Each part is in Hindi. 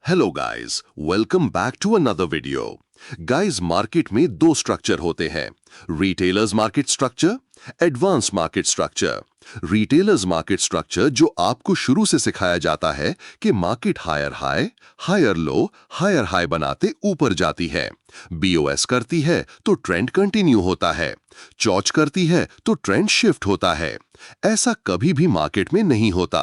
Hello guys, welcome back to another video. Guys, market में दो स्ट्रक्चर होते हैं, retailers market structure, advance market structure. Retailers market structure जो आपको शुरू से सिखाया जाता है कि market higher high, higher low, higher high बनाते ऊपर जाती है। बीओएस करती है तो ट्रेंड कंटिन्यू होता है, चौच करती है तो ट्रेंड शिफ्ट होता है। ऐसा कभी भी मार्केट में नहीं होता।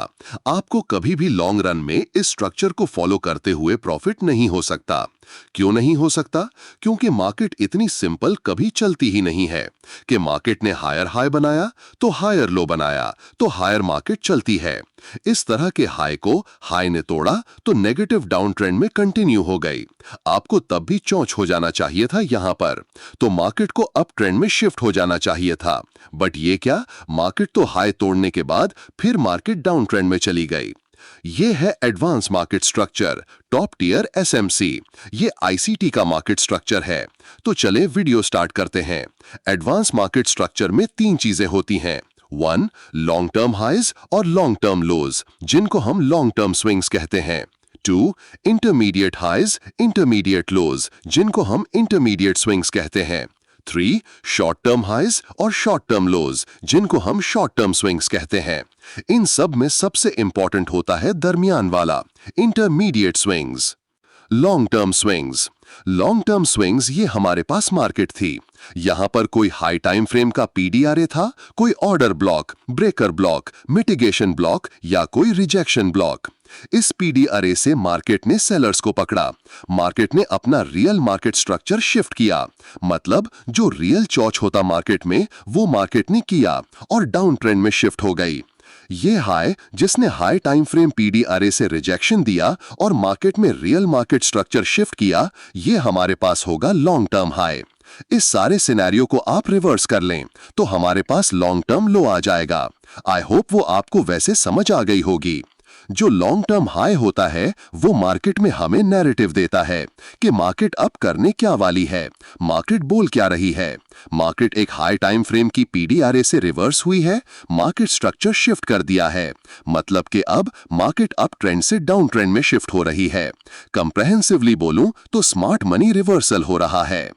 आपको कभी भी लॉन्ग रन में इस स्ट्रक्चर को फॉलो करते हुए प्रॉफिट नहीं हो सकता। क्यों नहीं हो सकता? क्योंकि मार्केट इतनी सिंपल कभी चलती ही नहीं है कि मार्केट ने हायर हाई बनाया तो हायर लो बनाया तो हायर मार्केट चलती है। इस तरह के हाई को हाई ने तोड़ा तो नेगेटिव डाउन ट्रेंड में कंटिन्यू हो गई। आपको तब भी चौंच हो जाना चाहिए था यहां पर, तो मार्केट को अप ट्रेंड में शिफ्ट हो जाना चाहिए था। बट ये क्या, मार्केट तो हाई तोड़ने के बाद फिर मार्केट डाउन ट्रेंड में चली गई। ये है advance market structure, top tier SMC. ये आईसीटी का मार्केट स्ट्रक्चर है। तो चले वीडियो स्टार्ट करते हैं। एडवांस मार्केट स्ट्रक्चर में तीन चीजें होती हैं। 1. लॉन्ग टर्म हाइज और लॉन्ग टर्म लोज, जिनको हम लॉन्ग टर्म स्विंग्स कहते हैं। 2. इंटरमीडिएट हाइज, इंटरमीडिएट लोज, जिनको हम इंटरमीडिएट स्विंग्स कहते हैं। 3. शॉर्ट टर्म हाइज और शॉर्ट टर्म लोज, जिनको हम शॉर्ट टर्म स्विंग्स कहते हैं। इन सब में सबसे इंपॉर्टेंट होता है दरमियान वाला, intermediate swings. Long term swings. Long term swings ये हमारे पास मार्केट थी। यहां पर कोई हाई टाइम फ्रेम का पीडीआरए था, कोई order block, breaker block, mitigation block या कोई रिजेक्शन ब्लॉक। इस पीडीआरए से मार्केट ने सेलर्स को पकड़ा। मार्केट ने अपना रियल मार्केट स्ट्रक्चर शिफ्ट किया, मतलब जो रियल चौच होता मार्केट में वो मार्केट ने किया और डाउन ट्रेंड में शिफ्ट हो गई। ये हाई जिसने हाई टाइम फ्रेम पीडीआरए से रिजेक्शन दिया और मार्केट में रियल मार्केट स्ट्रक्चर शिफ्ट किया, ये हमारे पास होगा लॉन्ग टर्म हाई। इस सारे सिनेरियो को आप रिवर्स कर लें तो हमारे पास लॉन्ग टर्म लो आ जाएगा। आई होप वो आपको वैसे समझ आ गई होगी। जो लॉन्ग टर्म हाई होता है वो मार्केट में हमें नैरेटिव देता है कि मार्केट अप करने क्या वाली है, मार्केट बोल क्या रही है। मार्केट एक हाई टाइम फ्रेम की पीडीआरए से रिवर्स हुई है, मार्केट स्ट्रक्चर शिफ्ट कर दिया है, मतलब कि अब मार्केट अप ट्रेंड से डाउन ट्रेंड में शिफ्ट हो रही है। कंप्रेहेंसिवली बोलूं तो स्मार्ट मनी रिवर्सल हो रहा है।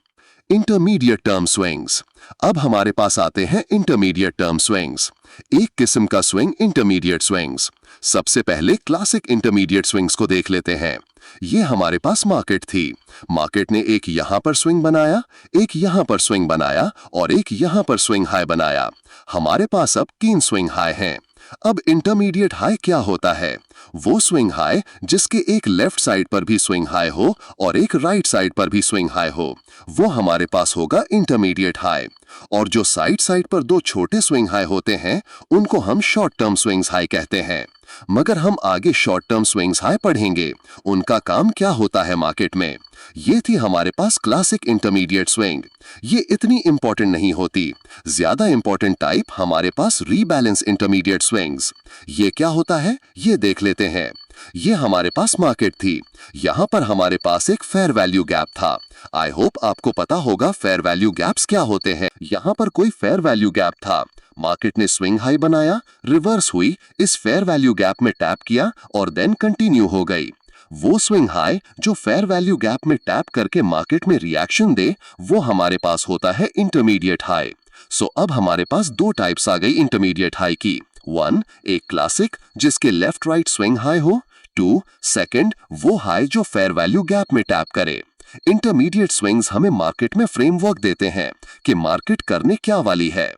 Intermediate term swings. अब हमारे पास आते हैं इंटरमीडिएट टर्म स्विंग्स। एक किस्म का स्विंग इंटरमीडिएट स्विंग्स। सबसे पहले क्लासिक इंटरमीडिएट स्विंग्स को देख लेते हैं। ये हमारे पास मार्केट थी। मार्केट ने एक यहां पर स्विंग बनाया, एक यहां पर स्विंग बनाया और एक यहां पर स्विंग हाई बनाया। हमारे पास अब 3 स्विंग हाई हैं। अब इंटरमीडिएट हाई क्या होता है? वो स्विंग हाई जिसके एक लेफ्ट साइड पर भी स्विंग हाई हो और एक राइट साइड पर भी स्विंग हाई हो, वो हमारे पास होगा इंटरमीडिएट हाई। और जो साइड पर दो छोटे स्विंग हाई होते हैं उनको हम शॉर्ट टर्म स्विंग्स हाई कहते हैं। मगर हम आगे शॉर्ट टर्म स्विंग्स हाई पढ़ेंगे, उनका काम क्या होता है मार्केट में। ये थी हमारे पास क्लासिक इंटरमीडिएट स्विंग। ये इतनी इंपॉर्टेंट नहीं होती। ज्यादा इंपॉर्टेंट टाइप हमारे पास रीबैलेंस इंटरमीडिएट स्विंग्स। ये क्या होता है ये देख लेते हैं। ये हमारे पास मार्केट थी। यहां पर हमारे पास एक फेयर वैल्यू गैप था। आई होप आपको पता होगा फेयर वैल्यू गैप्स क्या होते हैं। यहां पर कोई फेयर वैल्यू गैप था। मार्केट ने स्विंग हाई बनाया, रिवर्स हुई, इस फेयर वैल्यू गैप में टैप किया और देन कंटिन्यू हो गई। वो स्विंग हाई जो फेयर वैल्यू गैप में टैप करके मार्केट में रिएक्शन दे, वो हमारे पास होता है इंटरमीडिएट हाई। सो अब हमारे पास दो टाइप्स आ गई इंटरमीडिएट हाई की। 1. एक क्लासिक जिसके लेफ्ट राइट स्विंग हाई हो। 2. सेकंड वो हाई जो फेयर वैल्यू गैप में टैप करे। इंटरमीडिएट स्विंग्स हमें मार्केट में फ्रेमवर्क देते हैं कि मार्केट करने क्या वाली है।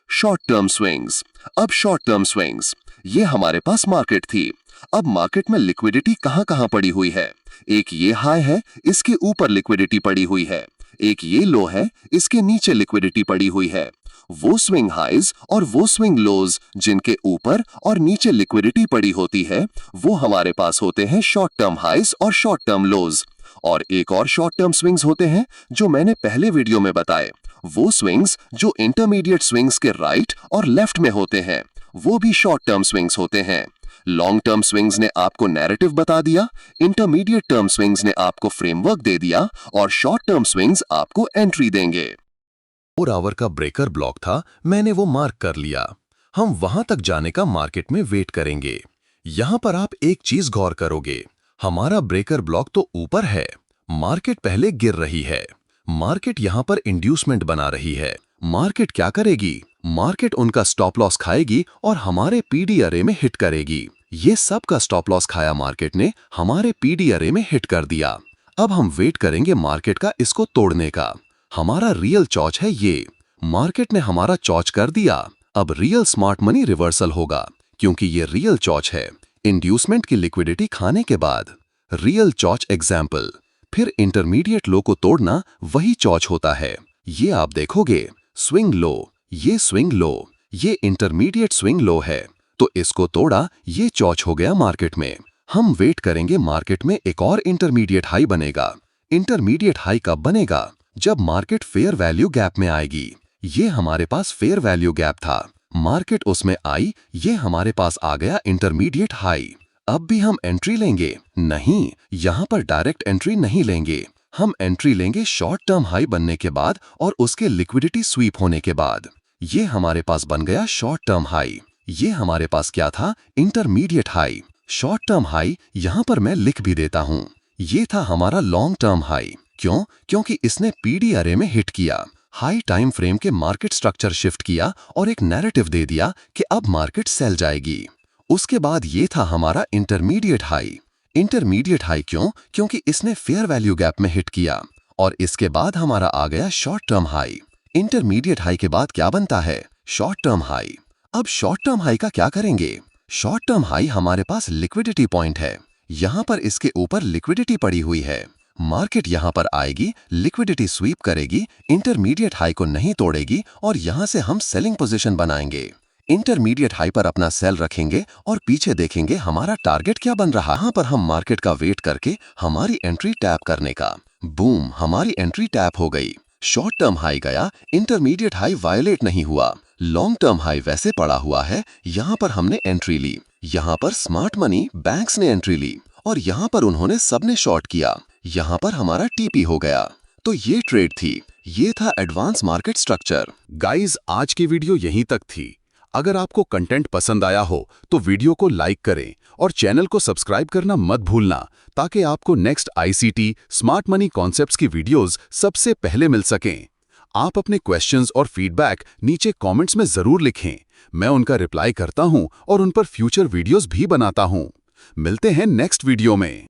Short term swings. अब शॉर्ट टर्म स्विंग्स, ये हमारे पास मार्केट थी। अब मार्केट में लिक्विडिटी कहां पड़ी हुई है? एक ये हाई है, इसके ऊपर लिक्विडिटी पड़ी हुई है। एक ये लो है, इसके नीचे लिक्विडिटी पड़ी हुई है। वो स्विंग हाइज और वो स्विंग लोज जिनके ऊपर और नीचे लिक्विडिटी पड़ी होती है, वो हमारे पास होते हैं शॉर्ट टर्म हाइज और शॉर्ट टर्म लोज। और एक और शॉर्ट टर्म स्विंग्स होते हैं जो मैंने पहले वीडियो में बताए। वो स्विंग्स जो इंटरमीडिएट स्विंग्स के राइट और लेफ्ट में होते हैं, वो भी शॉर्ट टर्म स्विंग्स होते हैं। लॉन्ग टर्म स्विंग्स ने आपको नैरेटिव बता दिया, इंटरमीडिएट टर्म स्विंग्स ने आपको फ्रेमवर्क दे दिया और शॉर्ट टर्म स्विंग्स आपको एंट्री देंगे। 4 आवर का ब्रेकर ब्लॉक था, मैंने वो मार्क कर लिया। हम वहां तक जाने का मार्केट में वेट करेंगे। यहां पर आप एक चीज गौर करोगे, हमारा ब्रेकर ब्लॉक तो ऊपर है, मार्केट पहले गिर रही है। मार्केट यहाँ पर इंड्यूसमेंट बना रही है। मार्केट क्या करेगी? मार्केट उनका स्टॉप लॉस खाएगी और हमारे पीडी अरे में हिट करेगी। ये सब का स्टॉप लॉस खाया मार्केट ने, हमारे पीडी अरे में हिट कर दिया। अब हम वेट करेंगे मार्केट का इसको तोड़ने का। हमारा रियल चॉच है ये। मार्केट ने हमारा चॉच कर दिया। अब रियल स्मार्ट मनी रिवर्सल होगा, क्योंकि ये रियल चॉच है। इंड्यूसमेंट की लिक्विडिटी खाने के बाद रियल चॉच एग्जाम्पल। फिर इंटरमीडिएट लो को तोड़ना वही चॉच होता है। ये आप देखोगे, स्विंग लो, ये स्विंग लो, ये इंटरमीडिएट स्विंग लो है, तो इसको तोड़ा, ये चॉच हो गया मार्केट में। हम वेट करेंगे मार्केट में एक और इंटरमीडिएट हाई बनेगा। इंटरमीडिएट हाई कब बनेगा? जब मार्केट फेयर वैल्यू गैप में आएगी। ये हमारे पास फेयर वैल्यू गैप था, मार्केट उसमें आई, ये हमारे पास आ गया इंटरमीडिएट हाई। अब भी हम एंट्री लेंगे? नहीं, यहाँ पर डायरेक्ट एंट्री नहीं लेंगे। हम एंट्री लेंगे शॉर्ट टर्म हाई बनने के बाद और उसके लिक्विडिटी स्वीप होने के बाद। ये हमारे पास बन गया शॉर्ट टर्म हाई। ये हमारे पास क्या था? Intermediate high. Short term high यहाँ पर मैं लिख भी देता हूँ। ये था हमारा लॉन्ग टर्म हाई। क्यों? क्योंकि इसने पीडी अरे में हिट किया, हाई टाइम फ्रेम के मार्केट स्ट्रक्चर शिफ्ट किया और एक नैरेटिव दे दिया कि अब मार्केट सेल जाएगी। उसके बाद ये था हमारा इंटरमीडिएट हाई। इंटरमीडिएट हाई क्यों? क्योंकि इसने फेयर वैल्यू गैप में हिट किया और इसके बाद हमारा आ गया short term high. Intermediate high के बाद क्या बनता है? Short term high. अब शॉर्ट टर्म हाई का क्या करेंगे? शॉर्ट टर्म हाई हमारे पास लिक्विडिटी पॉइंट है, यहाँ पर इसके ऊपर लिक्विडिटी पड़ी हुई है। मार्केट यहाँ पर आएगी, लिक्विडिटी स्वीप करेगी, इंटरमीडिएट हाई को नहीं तोड़ेगी और यहाँ से हम सेलिंग पोजीशन बनाएंगे। इंटरमीडिएट हाई पर अपना सेल रखेंगे और पीछे देखेंगे हमारा टारगेट क्या बन रहा है। यहाँ पर हम मार्केट का वेट करके हमारी एंट्री टैप करने का। बूम, हमारी एंट्री टैप हो गई। शॉर्ट टर्म हाई गया, इंटरमीडिएट हाई वायलेट नहीं हुआ, लॉन्ग टर्म हाई वैसे पड़ा हुआ है। यहाँ पर हमने एंट्री ली, यहाँ पर स्मार्ट मनी बैंक्स ने एंट्री ली और यहाँ पर उन्होंने सबने शॉर्ट किया। यहाँ पर हमारा टीपी हो गया। तो ये ट्रेड थी, ये था एडवांस मार्केट स्ट्रक्चर। गाइस, आज की वीडियो यहीं तक थी। अगर आपको कंटेंट पसंद आया हो तो वीडियो को लाइक करें और चैनल को सब्सक्राइब करना मत भूलना, ताकि आपको next ICT smart money concepts की वीडियोस सबसे पहले मिल सकें। आप अपने क्वेश्चंस और फीडबैक नीचे कमेंट्स में जरूर लिखें, मैं उनका रिप्लाई करता हूं और उन पर फ्यूचर वीडियोस भी बनाता हूं। मिलते हैं नेक्स्ट वीडियो में।